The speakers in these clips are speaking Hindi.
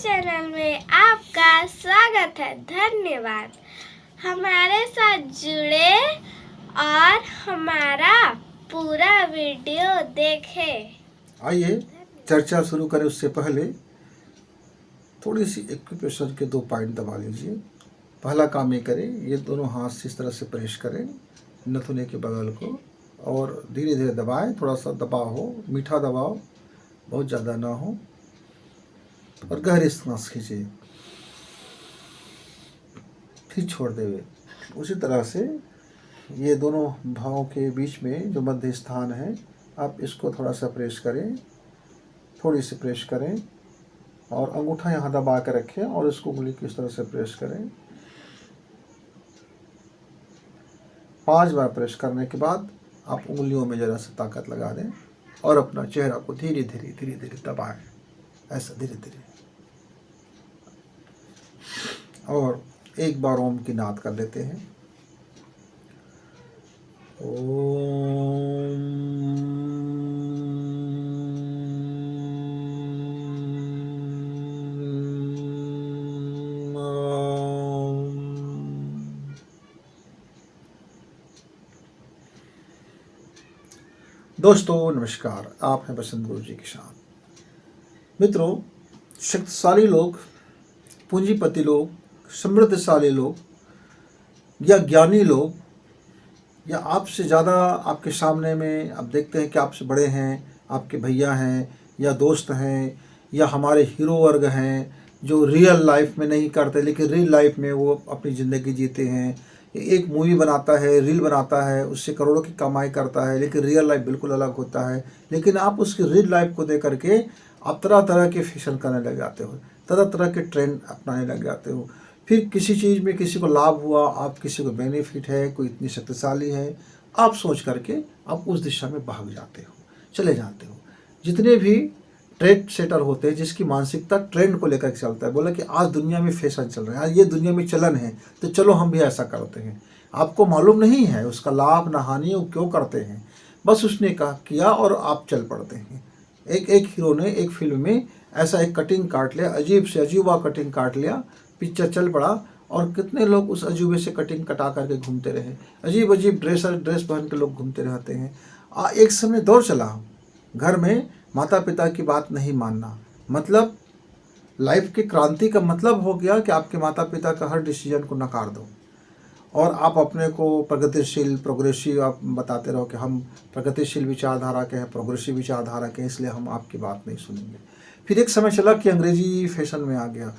चैनल में आपका स्वागत है। धन्यवाद हमारे साथ जुड़े और हमारा पूरा वीडियो देखें। आइए चर्चा शुरू करें उससे पहले थोड़ी सी एक्यूप्रेशर के 2 पॉइंट दबा लीजिए। पहला काम ये करें, ये दोनों हाथ से इस तरह से प्रेस करें नथुने के बगल को और धीरे धीरे दबाएं। थोड़ा सा दबाव हो, मीठा दबाव, बहुत ज़्यादा ना हो, और गहरी सांस खींचिए, फिर छोड़ देवे। उसी तरह से ये दोनों भावों के बीच में जो मध्य स्थान है, आप इसको थोड़ा सा प्रेस करें, थोड़ी सी प्रेस करें और अंगूठा यहाँ दबा कर रखें और इसको उंगली की इस तरह से प्रेस करें। 5 बार प्रेस करने के बाद आप उंगलियों में ज़रा सा ताकत लगा दें और अपना चेहरा को धीरे धीरे दबाएं, ऐसा धीरे धीरे। और एक बार ओम की नाद कर लेते हैं। ओम। दोस्तों नमस्कार, आप हैं बसंत गुरु जी के साथ। मित्रों, शक्तिशाली लोग, पूंजीपति लोग, समृद्धशाली लोग या ज्ञानी लोग या आपसे ज़्यादा आपके सामने में आप देखते हैं कि आपसे बड़े हैं, आपके भैया हैं या दोस्त हैं या हमारे हीरो वर्ग हैं जो रियल लाइफ में नहीं करते लेकिन रियल लाइफ में वो अपनी ज़िंदगी जीते हैं। एक मूवी बनाता है, रील बनाता है, उससे करोड़ों की कमाई करता है, लेकिन रियल लाइफ बिल्कुल अलग होता है। लेकिन आप उसकी रियल लाइफ को देख करके आप तरह तरह के फैशन करने लग जाते हो, तरह तरह के ट्रेंड अपनाने लग जाते हो। फिर किसी चीज़ में किसी को लाभ हुआ, आप किसी को बेनिफिट है, कोई इतनी शक्तिशाली है, आप सोच करके आप उस दिशा में भाग जाते हो, चले जाते हो। जितने भी ट्रेंड सेटर होते हैं जिसकी मानसिकता ट्रेंड को लेकर चलता है, बोला कि आज दुनिया में फैशन चल रहा है, आज ये दुनिया में चलन है, तो चलो हम भी ऐसा करते हैं। आपको मालूम नहीं है उसका लाभ ना हानि, वो क्यों करते हैं, बस उसने कहा किया और आप चल पड़ते हैं। एक हीरो ने एक फिल्म में ऐसा एक कटिंग काट लिया, अजीब से अजूबा कटिंग काट लिया, पिक्चर चल पड़ा और कितने लोग उस अजूबे से कटिंग कटा करके घूमते रहे। अजीब अजीब ड्रेस पहन के लोग घूमते रहते हैं। एक समय दौर चला, घर में माता पिता की बात नहीं मानना, मतलब लाइफ की क्रांति का मतलब हो गया कि आपके माता पिता का हर डिसीजन को नकार दो और आप अपने को प्रगतिशील प्रोग्रेसिव आप बताते रहो कि हम प्रगतिशील विचारधारा के हैं, प्रोग्रेसिव विचारधारा के हैं, इसलिए हम आपकी बात नहीं सुनेंगे। फिर एक समय चला कि अंग्रेजी फैशन में आ गया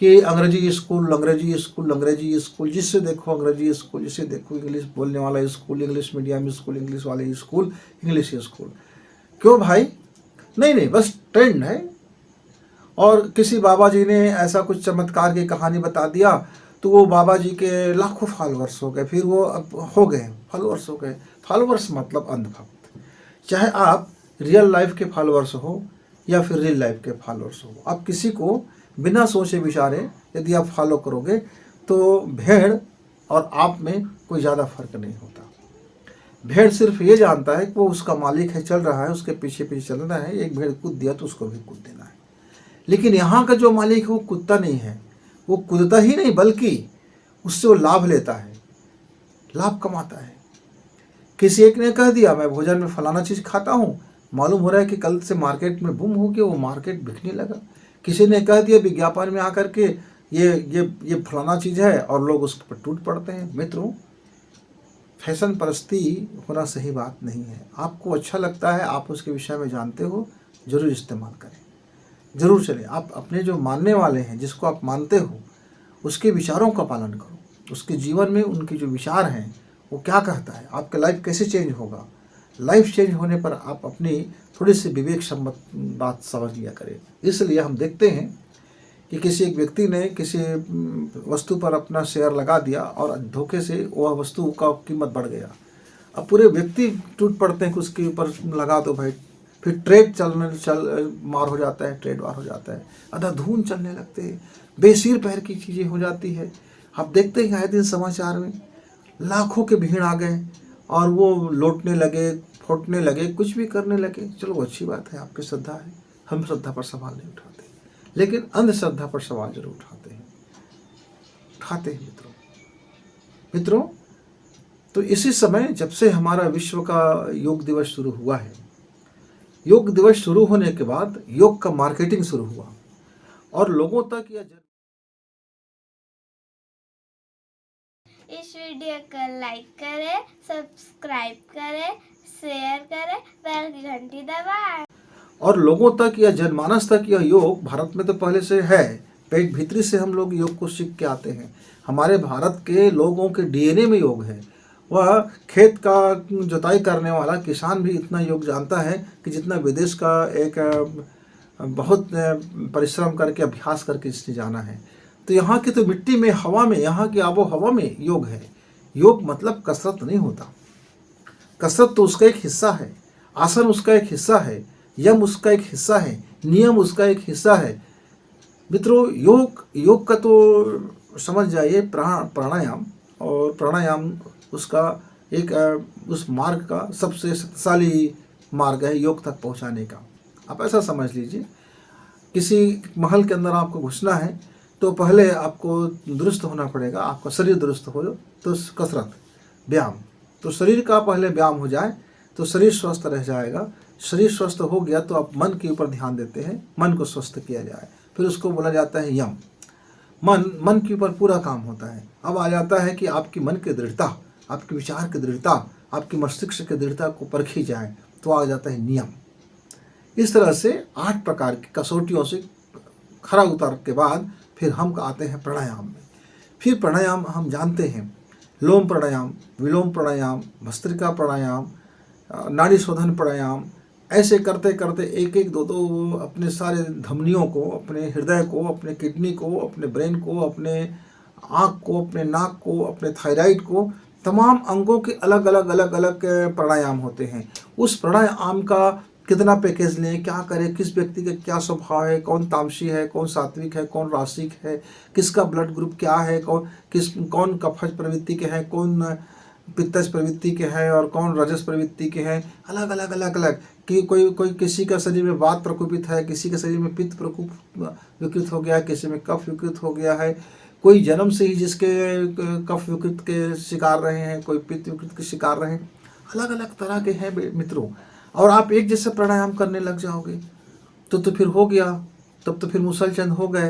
कि अंग्रेजी स्कूल, जिससे देखो अंग्रेजी स्कूल, जिससे देखो इंग्लिश बोलने वाला school, English medium school, English वाले स्कूल, इंग्लिश स्कूल। क्यों भाई? नहीं, बस ट्रेंड है। और किसी बाबा जी ने ऐसा कुछ चमत्कार की कहानी बता दिया तो वो बाबा जी के लाखों फॉलोअर्स हो गए, फिर वो अब हो गए फॉलोअर्स हो गए। फॉलोअर्स मतलब अंधभक्त। चाहे आप रियल लाइफ के फॉलोअर्स हो या फिर रियल लाइफ के फॉलोअर्स हो, आप किसी को बिना सोचे विचारे यदि आप फॉलो करोगे तो भेड़ और आप में कोई ज़्यादा फर्क नहीं होता। भेड़ सिर्फ ये जानता है कि वो उसका मालिक है, चल रहा है, उसके पीछे पीछे चलना है। एक भेड़ कूद दिया तो उसको भी कूद देना है। लेकिन यहाँ का जो मालिक है वो कूदता नहीं है, वो कूदता ही नहीं बल्कि उससे वो लाभ लेता है, लाभ कमाता है। किसी एक ने कह दिया मैं भोजन में फलाना चीज़ खाता हूँ, मालूम हो रहा है कि कल से मार्केट में बूम हो गया, वो मार्केट बिकने लगा। किसी ने कह दिया विज्ञापन में आकर के ये फलाना चीज़ है और लोग उस पर टूट पड़ते हैं। मित्रों, फैशन परस्ती होना सही बात नहीं है। आपको अच्छा लगता है, आप उसके विषय में जानते हो, ज़रूर इस्तेमाल करें, ज़रूर चलें। आप अपने जो मानने वाले हैं, जिसको आप मानते हो, उसके विचारों का पालन करो, उसके जीवन में उनके जो विचार हैं वो क्या कहता है, आपका लाइफ कैसे चेंज होगा। लाइफ चेंज होने पर आप अपनी थोड़ी सी विवेक सम्मत बात समझ लिया करें। इसलिए हम देखते हैं कि किसी एक व्यक्ति ने किसी वस्तु पर अपना शेयर लगा दिया और धोखे से वह वस्तु का कीमत बढ़ गया। अब पूरे व्यक्ति टूट पड़ते हैं कि उसके ऊपर लगा दो भाई, फिर मार हो जाता है, ट्रेड वार हो जाता है, अंधाधुंध चलने लगते हैं, बेसिर पैर की चीज़ें हो जाती है। आप देखते हैं आए दिन समाचार में लाखों के भीड़ आ गए और वो लौटने लगे, फोड़ने लगे, कुछ भी करने लगे। चलो अच्छी बात है, आपकी श्रद्धा है, हम श्रद्धा पर सवाल नहीं उठाते। लेकिन अंधश्रद्धा पर सवाल जरूर उठाते हैं मित्रों। तो इसी समय जब से हमारा विश्व का योग दिवस शुरू हुआ है, योग दिवस शुरू होने के बाद योग का मार्केटिंग शुरू हुआ और लोगों तक यह इस वीडियो को लाइक करें, सब्सक्राइब करें, शेयर करें, बेल की घंटी दबाएं। और लोगों तक या जनमानस तक यह योग भारत में तो पहले से है, पेट भीतरी से हम लोग योग को सीख के आते हैं। हमारे भारत के लोगों के डीएनए में योग है। वह खेत का जुताई करने वाला किसान भी इतना योग जानता है कि जितना विदेश का एक बहुत परिश्रम करके अभ्यास करके इसने जाना है। तो यहाँ की तो मिट्टी में, हवा में, यहाँ की आबो हवा में योग है। योग मतलब कसरत नहीं होता, कसरत तो उसका एक हिस्सा है, आसन उसका एक हिस्सा है, यम उसका एक हिस्सा है, नियम उसका एक हिस्सा है। मित्रों, योग का तो समझ जाइए प्राणायाम, और प्राणायाम उसका एक उस मार्ग का सबसे शक्तिशाली मार्ग है योग तक पहुंचाने का। आप ऐसा समझ लीजिए, किसी महल के अंदर आपको घुसना है तो पहले आपको दुरुस्त होना पड़ेगा। आपका शरीर दुरुस्त हो तो कसरत, व्यायाम, तो शरीर का पहले व्यायाम हो जाए तो शरीर स्वस्थ रह जाएगा। शरीर स्वस्थ हो गया तो आप मन के ऊपर ध्यान देते हैं, मन को स्वस्थ किया जाए, फिर उसको बोला जाता है यम। मन के ऊपर पूरा काम होता है। अब आ जाता है कि आपकी मन की दृढ़ता, आपके विचार की दृढ़ता, आपकी मस्तिष्क की दृढ़ता को परखी जाए तो आ जाता है नियम। इस तरह से 8 प्रकार की कसौटियों से खरा उतार के बाद फिर हम आते हैं प्राणायाम में। फिर प्राणायाम हम जानते हैं, लोम प्राणायाम, विलोम प्राणायाम, भस्त्रिका प्राणायाम, नाड़ी शोधन प्राणायाम। ऐसे करते करते एक एक दो दो अपने सारे धमनियों को, अपने हृदय को, अपने किडनी को, अपने ब्रेन को, अपने आँख को, अपने नाक को, अपने थायराइड को, तमाम अंगों के अलग अलग प्राणायाम होते हैं। उस प्राणायाम का कितना पैकेज लें, क्या करें, किस व्यक्ति का क्या स्वभाव है, कौन तामसी है, कौन सात्विक है, कौन रासिक है, किसका ब्लड ग्रुप क्या है, कौन कफज प्रवृत्ति के हैं, कौन पित्तज प्रवृत्ति के हैं और कौन रजस प्रवृत्ति के हैं। अलग कि कोई किसी का शरीर में वात प्रकोपित है, किसी के शरीर में पित्त प्रकोप विकृत हो गया है, किसी में कफ विकृत हो गया है, कोई जन्म से ही जिसके कफ विकृत के शिकार रहे हैं, कोई पित्त विकृत के शिकार रहे हैं। अलग तरह के हैं मित्रों। और आप एक जैसे प्राणायाम करने लग जाओगे तो फिर हो गया, तब तो फिर मुसलचंद हो गए,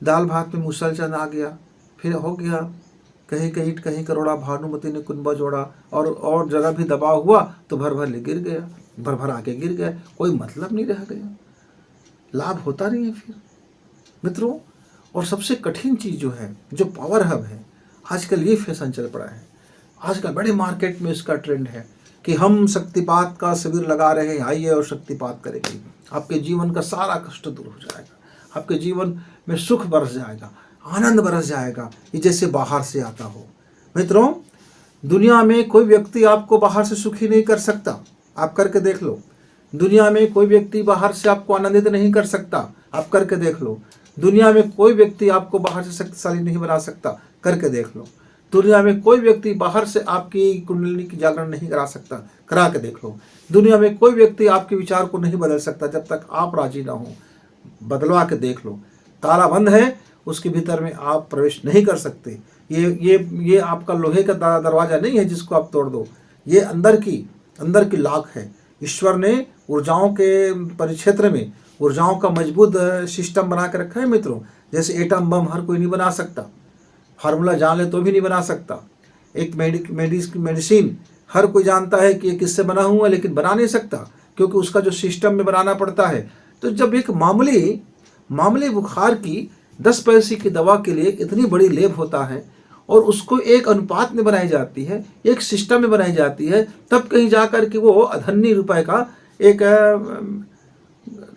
दाल भात में मुसलचंद आ गया, फिर हो गया कहीं कहीं कहीं करोड़ा भानुमति ने कुंभा जोड़ा, और जगह भी दबाव हुआ तो भर ले गिर गया, भर आके गिर गया, कोई मतलब नहीं रह गया, लाभ होता नहीं है फिर मित्रों। और सबसे कठिन चीज़ जो है, जो पावर हब है, आजकल ये फैशन चल पड़ा है। आजकल बड़े मार्केट में इसका ट्रेंड है कि हम शक्तिपात का शिविर लगा रहे हैं, आइए और शक्तिपात करेंगे, आपके जीवन का सारा कष्ट दूर हो जाएगा, आपके जीवन में सुख बरस जाएगा, आनंद बरस जाएगा, ये जैसे बाहर से आता हो। मित्रों, दुनिया में कोई व्यक्ति आपको बाहर से सुखी नहीं कर सकता, आप करके देख लो। दुनिया में कोई व्यक्ति बाहर से आपको आनंदित नहीं कर सकता, आप करके देख लो। दुनिया में कोई व्यक्ति आपको बाहर से शक्तिशाली नहीं बना सकता, करके देख लो। दुनिया में कोई व्यक्ति बाहर से आपकी कुंडलिनी की जागरण नहीं करा सकता, करा के देख लो। दुनिया में कोई व्यक्ति आपके विचार को नहीं बदल सकता जब तक आप राजी ना हो, बदलवा के देख लो। ताला बंद है, उसके भीतर में आप प्रवेश नहीं कर सकते। ये आपका लोहे का दरवाजा नहीं है जिसको आप तोड़ दो, ये अंदर की लाक है। ईश्वर ने ऊर्जाओं के परिक्षेत्र में ऊर्जाओं का मजबूत सिस्टम बना के रखा है मित्रों। जैसे एटम बम हर कोई नहीं बना सकता, फार्मूला जान ले तो भी नहीं बना सकता। एक मेडिसिन हर कोई जानता है कि ये किससे बना हुआ है, लेकिन बना नहीं सकता क्योंकि उसका जो सिस्टम में बनाना पड़ता है। तो जब एक मामूली बुखार की 10 पैसे की दवा के लिए इतनी बड़ी लेब होता है और उसको एक अनुपात में बनाई जाती है, एक सिस्टम में बनाई जाती है, तब कहीं जाकर के वो अधन्नी रुपए का एक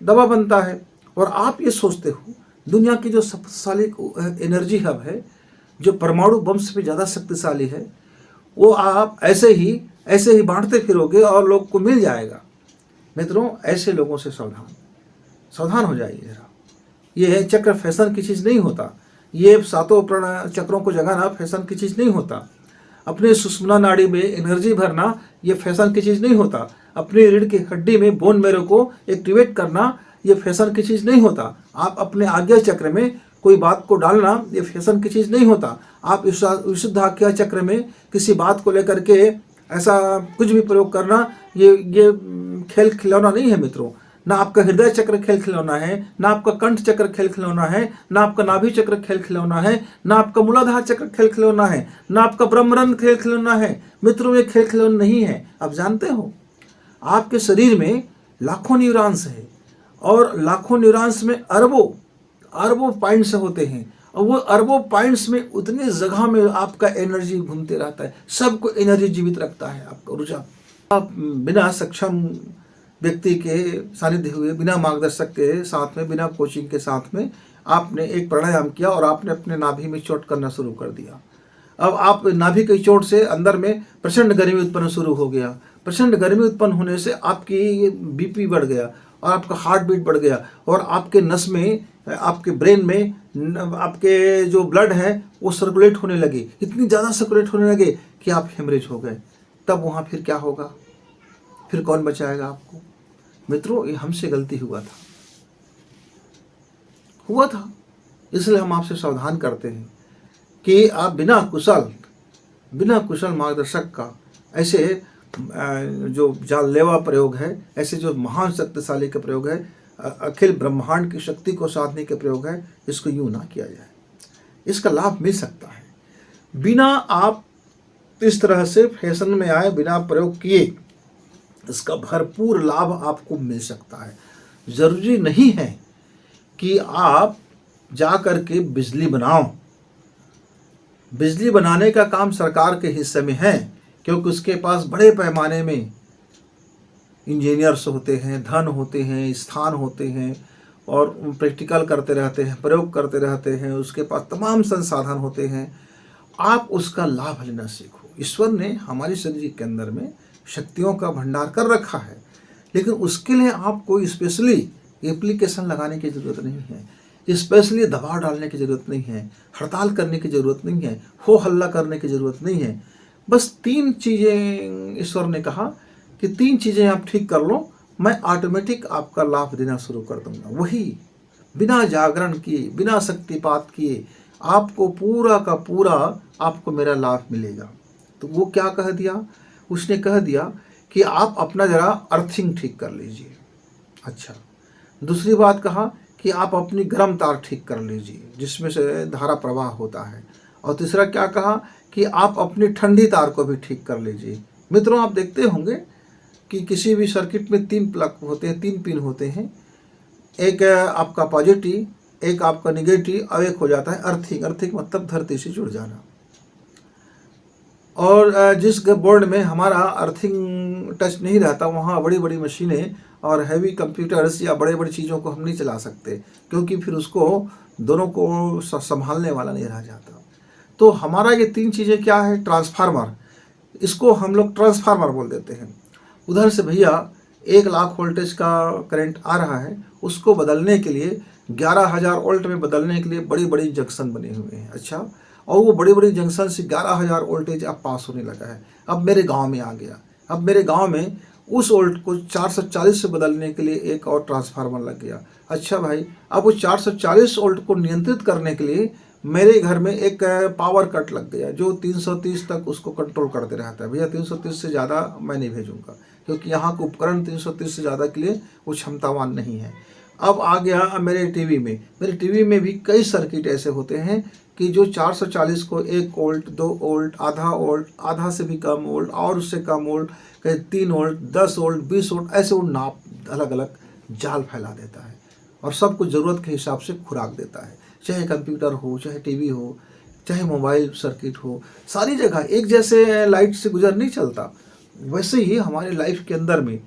दवा बनता है। और आप ये सोचते हो दुनिया की जो शक्तिशाली एनर्जी हब है, जो परमाणु बम से भी ज़्यादा शक्तिशाली है, वो आप ऐसे ही बांटते फिरोगे और लोग को मिल जाएगा। मित्रों, ऐसे लोगों से सावधान हो जाइए जरा। ये चक्र फैशन की चीज़ नहीं होता, ये 7 चक्रों को जगाना फैशन की चीज़ नहीं होता। अपने सुषुम्ना नाड़ी में एनर्जी भरना ये फैशन की चीज़ नहीं होता। अपनी रीढ़ की हड्डी में बोन मैरो को एक्टिवेट करना ये फैशन की चीज़ नहीं होता। आप अपने आज्ञा चक्र में कोई बात को डालना ये फैशन की चीज़ नहीं होता। आप विशुद्ध आज्ञा चक्र में किसी बात को लेकर के ऐसा कुछ भी प्रयोग करना ये खेल खिलौना नहीं है मित्रों। ना आपका हृदय चक्र खेल खिलौना है, ना आपका कंठ चक्र खेल खिलौना है, ना आपका नाभि चक्र खेल खिलौना है, ना आपका मूलाधार चक्र खेल खिलौना है, ना आपका ब्रह्मरंध्र खेल खिलौना है। मित्रों ये खेल खिलौना नहीं है। आप जानते हो आपके शरीर में लाखों न्यूरॉन्स है और लाखों न्यूरॉन्स में अरबों पॉइंट्स होते हैं और वो अरबों पॉइंट्स में उतनी जगह में आपका एनर्जी घूमते रहता है। सबको एनर्जी जीवित रखता है आपका ऊर्जा। आप बिना सक्षम व्यक्ति के सानिध्य हुए, बिना मार्गदर्शक के साथ में, बिना कोचिंग के साथ में आपने एक प्राणायाम किया और आपने अपने नाभि में चोट करना शुरू कर दिया। अब आप नाभि की चोट से अंदर में प्रचंड गर्मी उत्पन्न शुरू हो गया। प्रचंड गर्मी उत्पन्न होने से आपकी बीपी बढ़ गया और आपका हार्ट बीट बढ़ गया और आपके नस में, आपके ब्रेन में आपके जो ब्लड है वो सर्कुलेट होने लगे, इतनी ज़्यादा सर्कुलेट होने लगे कि आप हेमरेज हो गए। तब वहाँ फिर क्या होगा? फिर कौन बचाएगा आपको? मित्रों ये हमसे गलती हुआ था। इसलिए हम आपसे सावधान करते हैं कि आप बिना कुशल मार्गदर्शक का ऐसे जो जानलेवा प्रयोग है, ऐसे जो महान शक्तिशाली का प्रयोग है, अखिल ब्रह्मांड की शक्ति को साधने के प्रयोग है, इसको यूं ना किया जाए। इसका लाभ मिल सकता है बिना आप इस तरह से फैशन में आए, बिना प्रयोग किए इसका भरपूर लाभ आपको मिल सकता है। जरूरी नहीं है कि आप जा कर के बिजली बनाओ। बिजली बनाने का काम सरकार के हिस्से में है, क्योंकि उसके पास बड़े पैमाने में इंजीनियर्स होते हैं, धन होते हैं, स्थान होते हैं और प्रैक्टिकल करते रहते हैं, प्रयोग करते रहते हैं। उसके पास तमाम संसाधन होते हैं। आप उसका लाभ लेना सीखो। ईश्वर ने हमारे शरीर के अंदर में शक्तियों का भंडार कर रखा है, लेकिन उसके लिए आपको स्पेशली एप्लीकेशन लगाने की ज़रूरत नहीं है, स्पेशली दबाव डालने की ज़रूरत नहीं है, हड़ताल करने की ज़रूरत नहीं है, हो हल्ला करने की ज़रूरत नहीं है। बस 3 चीज़ें ईश्वर ने कहा कि 3 चीज़ें आप ठीक कर लो, मैं ऑटोमेटिक आपका लाभ देना शुरू कर दूंगा। वही बिना जागरण किए, बिना शक्तिपात किए आपको पूरा का पूरा आपको मेरा लाभ मिलेगा। तो वो क्या कह दिया? उसने कह दिया कि आप अपना ज़रा अर्थिंग ठीक कर लीजिए। अच्छा, दूसरी बात कहा कि आप अपनी गर्म तार ठीक कर लीजिए जिसमें से धारा प्रवाह होता है। और तीसरा क्या कहा कि आप अपनी ठंडी तार को भी ठीक कर लीजिए। मित्रों आप देखते होंगे कि किसी भी सर्किट में 3 प्लग होते हैं, 3 पिन होते हैं। एक आपका पॉजिटिव, एक आपका निगेटिव और एक हो जाता है अर्थिंग। अर्थिंग मतलब धरती से जुड़ जाना। और जिस बोर्ड में हमारा अर्थिंग टच नहीं रहता, वहाँ बड़ी बड़ी मशीनें और हैवी कंप्यूटर्स या बड़े बड़ी चीज़ों को हम नहीं चला सकते, क्योंकि फिर उसको दोनों को संभालने वाला नहीं रह जाता। तो हमारा ये 3 चीज़ें क्या है? ट्रांसफार्मर, इसको हम लोग ट्रांसफार्मर बोल देते हैं। उधर से भैया 1 लाख वोल्टेज का करंट आ रहा है, उसको बदलने के लिए 11,000 वोल्ट में बदलने के लिए बड़ी बड़ी जंक्शन बने हुए हैं। अच्छा, और वो बड़ी बड़ी जंक्शन से 11,000 वोल्टेज अब पास होने लगा है। अब मेरे गांव में आ गया। अब मेरे गांव में उस वोल्ट को 440 से बदलने के लिए एक और ट्रांसफार्मर लग गया। अच्छा भाई, अब वो 440 वोल्ट को नियंत्रित करने के लिए मेरे घर में एक पावर कट लग गया जो 330 तक उसको कंट्रोल करते रहता है। भैया 330 से ज़्यादा मैं नहीं भेजूंगा, क्योंकि यहाँ का उपकरण 330 से ज़्यादा के लिए वो क्षमतावान नहीं है। अब आ गया मेरे टीवी में भी कई सर्किट ऐसे होते हैं कि जो 440 को 1 वोल्ट, 2 वोल्ट, आधा वोल्ट, आधा से भी कम वोल्ट और उससे कम वोल्ट, कहीं 3 वोल्ट, 10 वोल्ट, 20 वोल्ट, ऐसे वो नाप अलग अलग जाल फैला देता है और सबको ज़रूरत के हिसाब से खुराक देता है। चाहे कंप्यूटर हो, चाहे टीवी हो, चाहे मोबाइल सर्किट हो, सारी जगह एक जैसे लाइट से गुजर नहीं चलता। वैसे ही हमारे लाइफ के अंदर में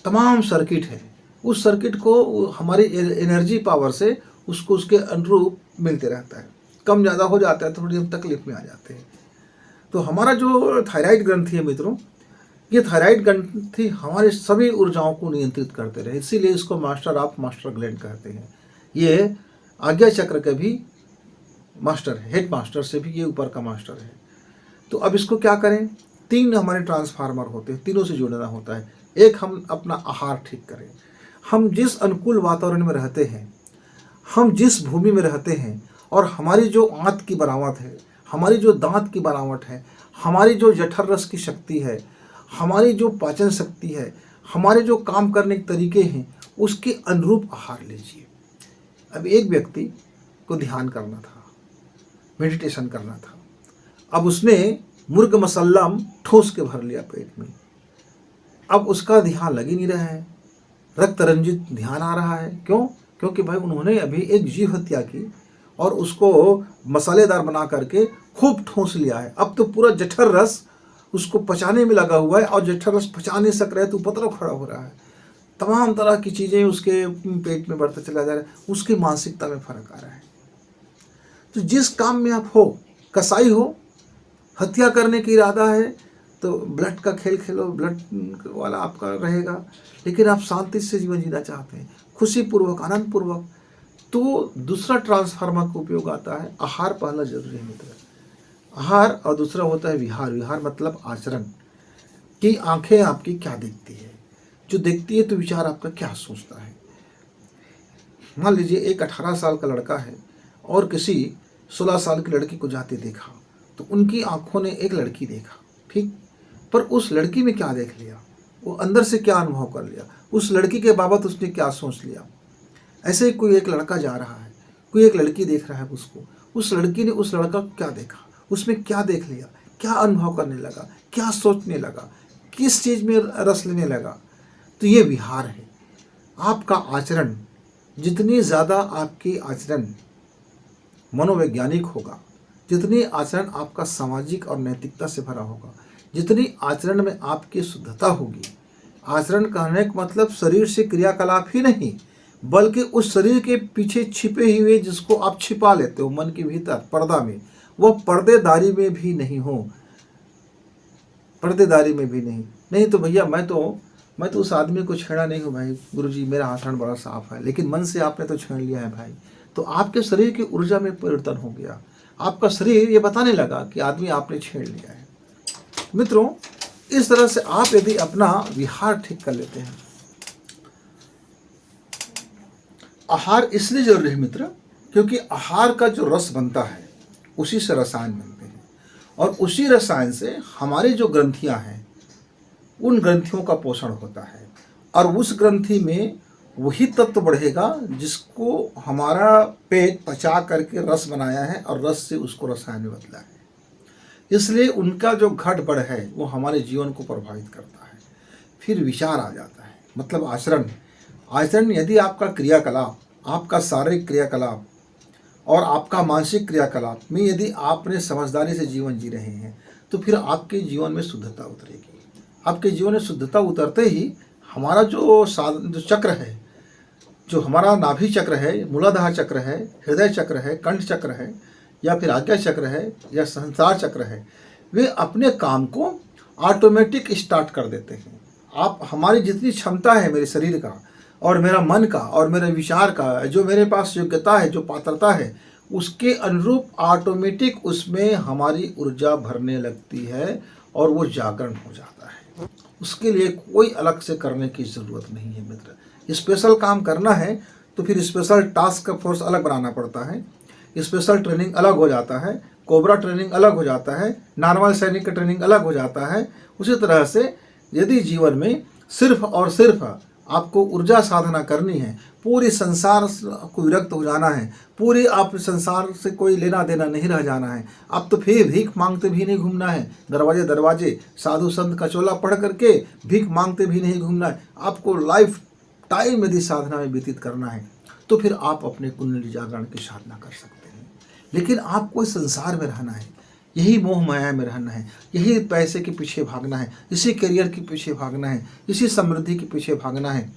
तमाम सर्किट है। उस सर्किट को हमारी एनर्जी पावर से उसको उसके अनुरूप मिलते रहता है। कम ज़्यादा हो जाता है तो थोड़ी हम तकलीफ में आ जाते हैं। तो हमारा जो थायराइड ग्रंथि है मित्रों, ये थायराइड ग्रंथि हमारे सभी ऊर्जाओं को नियंत्रित करते रहे, इसीलिए इसको मास्टर ऑफ मास्टर ग्लैंड कहते हैं। ये आज्ञा चक्र का भी मास्टर है, हेड मास्टर से भी ये ऊपर का मास्टर है। तो अब इसको क्या करें? 3 हमारे ट्रांसफार्मर होते हैं, तीनों से जुड़ना होता है। एक हम अपना आहार ठीक करें। हम जिस अनुकूल वातावरण में रहते हैं, हम जिस भूमि में रहते हैं, और हमारी जो आंत की बनावट है, हमारी जो दांत की बनावट है, हमारी जो जठर रस की शक्ति है, हमारी जो पाचन शक्ति है, हमारे जो काम करने के तरीके हैं, उसके अनुरूप आहार लीजिए। अब एक व्यक्ति को ध्यान करना था, मेडिटेशन करना था, अब उसने मुर्ग मसल्लम ठोस के भर लिया पेट में। अब उसका ध्यान लग ही नहीं रहा है, रक्त रंजित ध्यान आ रहा है। क्यों? क्योंकि भाई उन्होंने अभी एक जीव हत्या की और उसको मसालेदार बना करके खूब ठोस लिया है। अब तो पूरा जठर रस उसको पचाने में लगा हुआ है और जठर रस पचा नहीं सक रहा है तो उपद्रव खड़ा हो रहा है। तमाम तरह की चीज़ें उसके पेट में बढ़ता चला जा रहा है, उसकी मानसिकता में फर्क आ रहा है। तो जिस काम में आप हो, कसाई हो, हत्या करने की इरादा है तो ब्लड का खेल खेलो, ब्लड वाला आपका रहेगा। लेकिन आप शांति से जीवन जीना चाहते हैं, खुशी पूर्वक, आनंद पूर्वक, तो दूसरा ट्रांसफार्मर का उपयोग आता है। आहार पहला जरूरी है मित्र, आहार, और दूसरा होता है विहार। विहार मतलब आचरण, कि आंखें आपकी क्या देखती है, जो देखती है तो विचार आपका क्या सोचता है। मान लीजिए एक 18 साल का लड़का है और किसी 16 साल की लड़की को जाते देखा, तो उनकी आंखों ने एक लड़की देखा, ठीक, पर उस लड़की में क्या देख लिया, वो अंदर से क्या अनुभव कर लिया, उस लड़की के बाबत उसने क्या सोच लिया। ऐसे ही कोई एक लड़का जा रहा है, कोई एक लड़की देख रहा है उसको, उस लड़की ने उस लड़का को क्या देखा, उसमें क्या देख लिया, क्या अनुभव करने लगा, क्या सोचने लगा, किस चीज़ में रस लेने लगा। तो ये विहार है। आपका आचरण, जितनी ज़्यादा आपकी आचरण मनोवैज्ञानिक होगा, जितनी आचरण आपका सामाजिक और नैतिकता से भरा होगा, जितनी आचरण में आपकी शुद्धता होगी। आचरण कहने का मतलब शरीर से क्रियाकलाप ही नहीं, बल्कि उस शरीर के पीछे छिपे हुए जिसको आप छिपा लेते हो मन के भीतर पर्दा में, वह पर्देदारी में भी नहीं हो, पर्देदारी में भी नहीं तो भैया मैं तो उस आदमी को छेड़ा नहीं हूँ भाई, गुरुजी मेरा आचरण बड़ा साफ है, लेकिन मन से आपने तो छेड़ लिया है भाई, तो आपके शरीर की ऊर्जा में परिवर्तन हो गया। आपका शरीर ये बताने लगा कि आदमी आपने छेड़ लिया है। मित्रों, इस तरह से आप यदि अपना विहार ठीक कर लेते हैं। आहार इसलिए जरूरी है मित्र, क्योंकि आहार का जो रस बनता है उसी से रसायन बनते हैं, और उसी रसायन से हमारी जो ग्रंथियां हैं उन ग्रंथियों का पोषण होता है, और उस ग्रंथि में वही तत्व बढ़ेगा जिसको हमारा पेट पचा करके रस बनाया है और रस से उसको रसायन में बदला है। इसलिए उनका जो घट बढ़ है वो हमारे जीवन को प्रभावित करता है। फिर विचार आ जाता है, मतलब आचरण। आचरण यदि आपका क्रियाकलाप, आपका शारीरिक क्रियाकलाप और आपका मानसिक क्रियाकलाप में यदि आपने समझदारी से जीवन जी रहे हैं, तो फिर आपके जीवन में शुद्धता उतरेगी। आपके जीवन में शुद्धता उतरते ही हमारा जो चक्र है, जो हमारा नाभि चक्र है, मूलाधार चक्र है, हृदय चक्र है, कंठ चक्र है, या फिर आज्ञा चक्र है, या संसार चक्र है, वे अपने काम को ऑटोमेटिक स्टार्ट कर देते हैं। आप, हमारी जितनी क्षमता है मेरे शरीर का और मेरा मन का और मेरे विचार का, जो मेरे पास योग्यता है, जो पात्रता है, उसके अनुरूप ऑटोमेटिक उसमें हमारी ऊर्जा भरने लगती है और वो जागरण हो जाता है। उसके लिए कोई अलग से करने की ज़रूरत नहीं है मित्र। स्पेशल काम करना है तो फिर स्पेशल टास्क फोर्स अलग बनाना पड़ता है, स्पेशल ट्रेनिंग अलग हो जाता है, कोबरा ट्रेनिंग अलग हो जाता है, नॉर्मल सैनिक का ट्रेनिंग अलग हो जाता है। उसी तरह से यदि जीवन में सिर्फ और सिर्फ आपको ऊर्जा साधना करनी है, पूरी संसार को विरक्त हो जाना है, पूरी आप संसार से कोई लेना देना नहीं रह जाना है, अब तो फिर भीख मांगते भी नहीं घूमना है, दरवाजे दरवाजे साधु संत का चोला पढ़ करके भीख मांगते भी नहीं घूमना है। आपको लाइफ टाइम यदि साधना में व्यतीत करना है तो फिर आप अपने कुंडली जागरण की साधना कर सकते हैं। लेकिन आपको इस संसार में रहना है, यही मोह माया में रहना है, यही पैसे के पीछे भागना है, इसी करियर के पीछे भागना है, इसी समृद्धि के पीछे भागना है,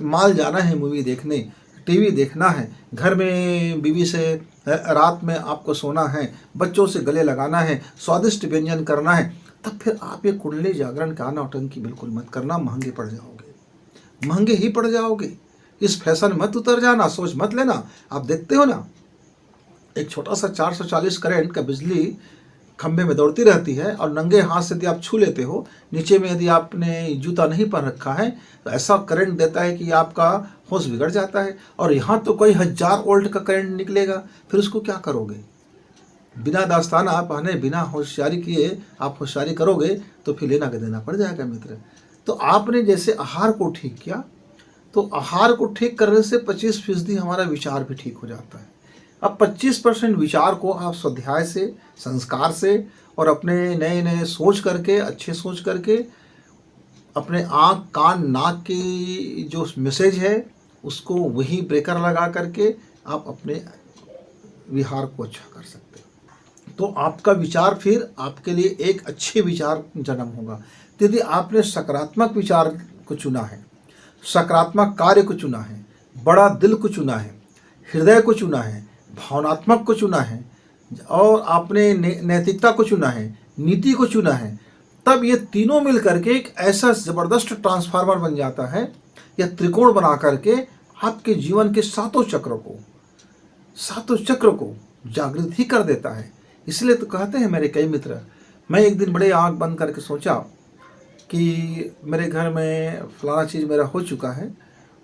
माल जाना है, मूवी देखने, टीवी देखना है, घर में बीवी से रात में आपको सोना है, बच्चों से गले लगाना है, स्वादिष्ट व्यंजन करना है, तब फिर आप ये कुंडली जागरण का नौटंकी बिल्कुल मत करना, महंगे पड़ जाओगे, महंगे ही पड़ जाओगे। इस फैशन मत उतर जाना, सोच मत लेना। आप देखते हो ना, एक छोटा सा 440 करंट का बिजली खंभे में दौड़ती रहती है और नंगे हाथ से यदि आप छू लेते हो, नीचे में यदि आपने जूता नहीं पहन रखा है, तो ऐसा करंट देता है कि आपका होश बिगड़ जाता है। और यहाँ तो कोई 1000 वोल्ट का करंट निकलेगा, फिर उसको क्या करोगे? बिना दास्ताना पहने, बिना होशियारी किए आप होशियारी करोगे तो फिर लेना के देना पड़ जाएगा मित्र। तो आपने जैसे आहार को ठीक किया, तो आहार को ठीक करने से 25% हमारा विचार भी ठीक हो जाता है। अब 25% विचार को आप स्वाध्याय से, संस्कार से और अपने नए नए सोच करके, अच्छे सोच करके, अपने आँख कान नाक की जो मैसेज है उसको वही ब्रेकर लगा करके आप अपने विहार को अच्छा कर सकते हो। तो आपका विचार फिर आपके लिए एक अच्छे विचार जन्म होगा। यदि आपने सकारात्मक विचार को चुना है, सकारात्मक कार्य को चुना है, बड़ा दिल को चुना है, हृदय को चुना है, भावनात्मक को चुना है और आपने नैतिकता को चुना है, नीति को चुना है, तब ये तीनों मिल करके एक ऐसा ज़बरदस्त ट्रांसफार्मर बन जाता है, या त्रिकोण बना करके आपके जीवन के सातों चक्र को जागृत ही कर देता है। इसलिए तो कहते हैं मेरे कई मित्र, मैं एक दिन बड़े आँख बंद करके सोचा कि मेरे घर में फलाना चीज़ मेरा हो चुका है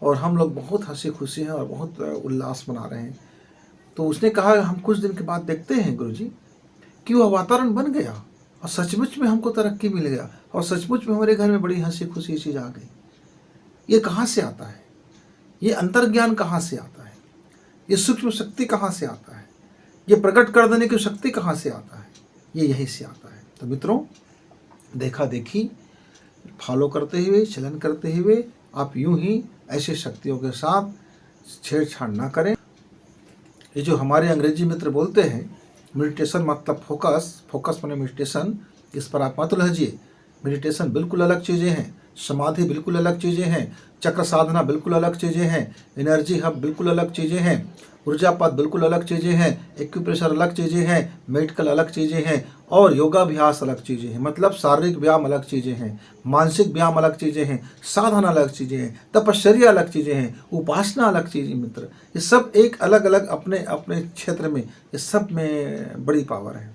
और हम लोग बहुत हंसी खुशी हैं और बहुत उल्लास मना रहे हैं। तो उसने कहा हम कुछ दिन के बाद देखते हैं गुरुजी कि वह वातावरण बन गया और सचमुच में हमको तरक्की मिल गया और सचमुच में हमारे घर में बड़ी हंसी खुशी चीज़ आ गई। ये कहाँ से आता है? ये अंतर्ज्ञान कहाँ से आता है? ये सूक्ष्म शक्ति कहाँ से आता है? ये प्रकट कर देने की शक्ति कहाँ से आता है? ये यहीं से आता है। तो मित्रों, देखा देखी फॉलो करते हुए, चलन करते हुए आप यूं ही ऐसे शक्तियों के साथ छेड़छाड़ ना करें। ये जो हमारे अंग्रेजी मित्र बोलते हैं मेडिटेशन मतलब फोकस माने मेडिटेशन, इस पर आप मत उलझिए। मेडिटेशन बिल्कुल अलग चीज़ें हैं, समाधि बिल्कुल अलग चीज़ें हैं, चक्र साधना बिल्कुल अलग चीज़ें हैं, एनर्जी हब बिल्कुल अलग चीज़ें हैं, ऊर्जापात बिल्कुल अलग चीज़ें हैं, एक्यूप्रेशर अलग चीज़ें हैं, मेडिकल अलग चीज़ें हैं और योगाभ्यास अलग चीज़ें हैं। मतलब शारीरिक व्यायाम अलग चीज़ें हैं, मानसिक व्यायाम अलग चीज़ें हैं, साधना अलग चीज़ें हैं, तपश्चर्या अलग चीज़ें हैं, उपासना अलग चीज़ें मित्र। ये सब एक अलग अलग अपने अपने क्षेत्र में, ये सब में बड़ी पावर है।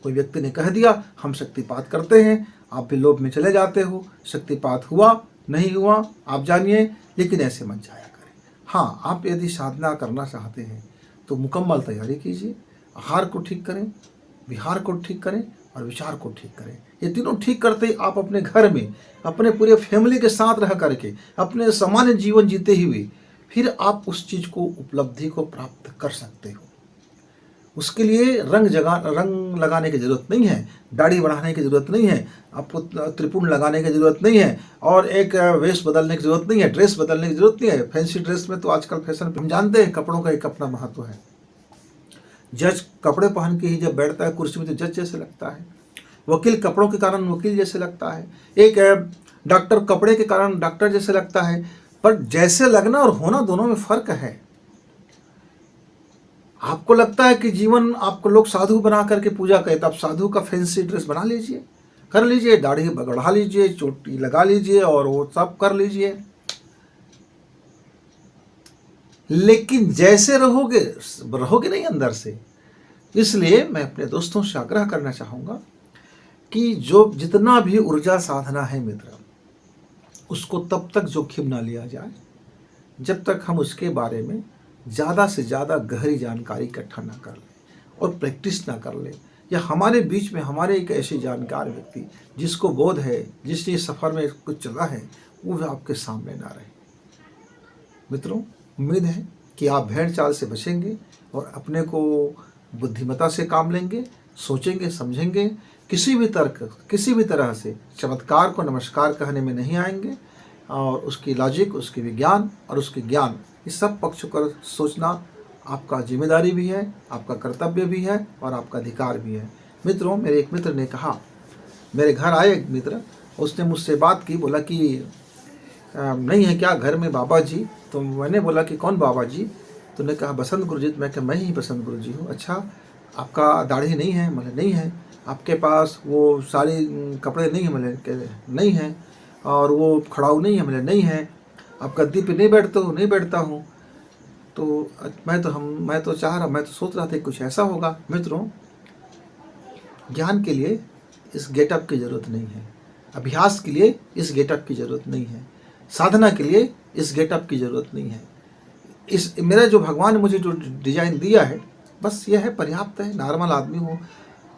कोई व्यक्ति ने कह दिया हम शक्तिपात करते हैं, आप भी लोभ में चले जाते हो, शक्तिपात हुआ नहीं हुआ आप जानिए, लेकिन ऐसे मत जाया करें। हाँ, आप यदि साधना करना चाहते हैं तो मुकम्मल तैयारी कीजिए, आहार को ठीक करें, विहार को ठीक करें और विचार को ठीक करें। ये तीनों ठीक करते ही आप अपने घर में, अपने पूरे फैमिली के साथ रह करके, अपने सामान्य जीवन जीते हुए फिर आप उस चीज़ को, उपलब्धि को प्राप्त कर सकते हो। उसके लिए रंग लगाने की ज़रूरत नहीं है, दाढ़ी बढ़ाने की ज़रूरत नहीं है, आपको त्रिपुण लगाने की ज़रूरत नहीं है और एक वेश बदलने की ज़रूरत नहीं है, ड्रेस बदलने की ज़रूरत नहीं है। फैंसी ड्रेस में तो आजकल फैशन, हम जानते हैं कपड़ों का एक अपना महत्व है। जज कपड़े पहन के ही जब बैठता है कुर्सी में तो जज जैसे लगता है, वकील कपड़ों के कारण वकील जैसे लगता है, एक डॉक्टर कपड़े के कारण डॉक्टर जैसे लगता है। पर जैसे लगना और होना दोनों में फ़र्क है। आपको लगता है कि जीवन आपको लोग साधु बना करके पूजा करें, तो आप साधु का फैंसी ड्रेस बना लीजिए, कर लीजिए, दाढ़ी बढ़ा लीजिए, चोटी लगा लीजिए और वो सब कर लीजिए, लेकिन जैसे रहोगे नहीं अंदर से। इसलिए मैं अपने दोस्तों से आग्रह करना चाहूँगा कि जो जितना भी ऊर्जा साधना है मित्र, उसको तब तक जोखिम ना लिया जाए जब तक हम उसके बारे में ज़्यादा से ज़्यादा गहरी जानकारी इकट्ठा ना कर लें और प्रैक्टिस ना कर लें, या हमारे बीच में हमारे एक ऐसे जानकार व्यक्ति जिसको बोध है, जिसने सफ़र में कुछ चला है, वो भी आपके सामने ना रहे। मित्रों, उम्मीद है कि आप भेड़ चाल से बचेंगे और अपने को बुद्धिमत्ता से काम लेंगे, सोचेंगे, समझेंगे, किसी भी तरह से चमत्कार को नमस्कार कहने में नहीं आएंगे और उसकी लॉजिक, उसकी विज्ञान और उसके ज्ञान, इस सब पक्ष पर सोचना आपका जिम्मेदारी भी है, आपका कर्तव्य भी है और आपका अधिकार भी है। मित्रों, मेरे एक मित्र ने कहा, मेरे घर आए एक मित्र, उसने मुझसे बात की, बोला कि नहीं है क्या घर में बाबा जी? तो मैंने बोला कि कौन बाबा जी? तो ने कहा बसंत गुरुजी। मैं कहा मैं ही बसंत गुरुजी हूँ। अच्छा, आपका दाढ़ी नहीं है? मतलब नहीं है। आपके पास वो सारे कपड़े नहीं है? मतलब नहीं है। और वो खड़ाऊ नहीं है? मतलब नहीं है। आप गद्दी पे नहीं बैठते हो? नहीं बैठता हूँ। तो मैं तो सोच रहा था कुछ ऐसा होगा। मित्रों, ज्ञान के लिए इस गेटअप की ज़रूरत नहीं है, अभ्यास के लिए इस गेटअप की ज़रूरत नहीं है, साधना के लिए इस गेटअप की ज़रूरत नहीं है। इस मेरा जो भगवान ने मुझे जो डिज़ाइन दिया है, बस यह है, पर्याप्त है। नॉर्मल आदमी हो,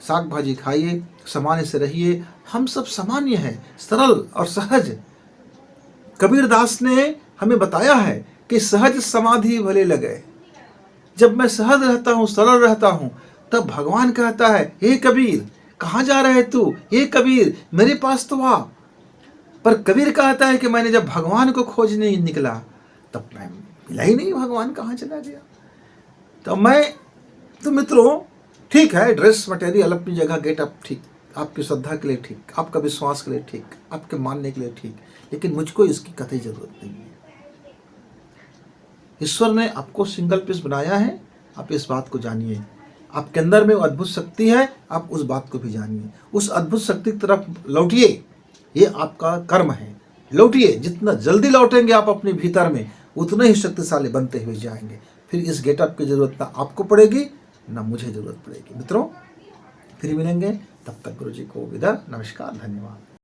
साग भाजी खाइए, सामान्य से रहिए। हम सब सामान्य हैं, सरल और सहज। कबीर दास ने हमें बताया है कि सहज समाधि भले लगे। जब मैं सहज रहता हूँ, सरल रहता हूँ, तब भगवान कहता है, हे कबीर कहाँ जा रहे तू, हे कबीर मेरे पास तो आ। पर कबीर कहता है कि मैंने जब भगवान को खोजने निकला तब मैं मिला ही नहीं, भगवान कहाँ चला गया। तो मित्रों, ठीक है, ड्रेस मटेरियल अपनी जगह, गेटअप ठीक, आपकी श्रद्धा के लिए ठीक, आपका विश्वास के लिए ठीक, आपके मानने के लिए ठीक, लेकिन मुझको इसकी कतई जरूरत नहीं है। ईश्वर ने आपको सिंगल पीस बनाया है, आप इस बात को जानिए। आपके अंदर में वो अद्भुत शक्ति है, आप उस बात को भी जानिए। उस अद्भुत शक्ति की तरफ लौटिए, ये आपका कर्म है। लौटिए, जितना जल्दी लौटेंगे आप अपने भीतर में, उतने ही शक्तिशाली बनते हुए जाएंगे। फिर इस गेटअप की जरूरत ना आपको पड़ेगी ना मुझे जरूरत पड़ेगी। मित्रों, फिर मिलेंगे, तब तक गुरु जी को विदा। नमस्कार, धन्यवाद।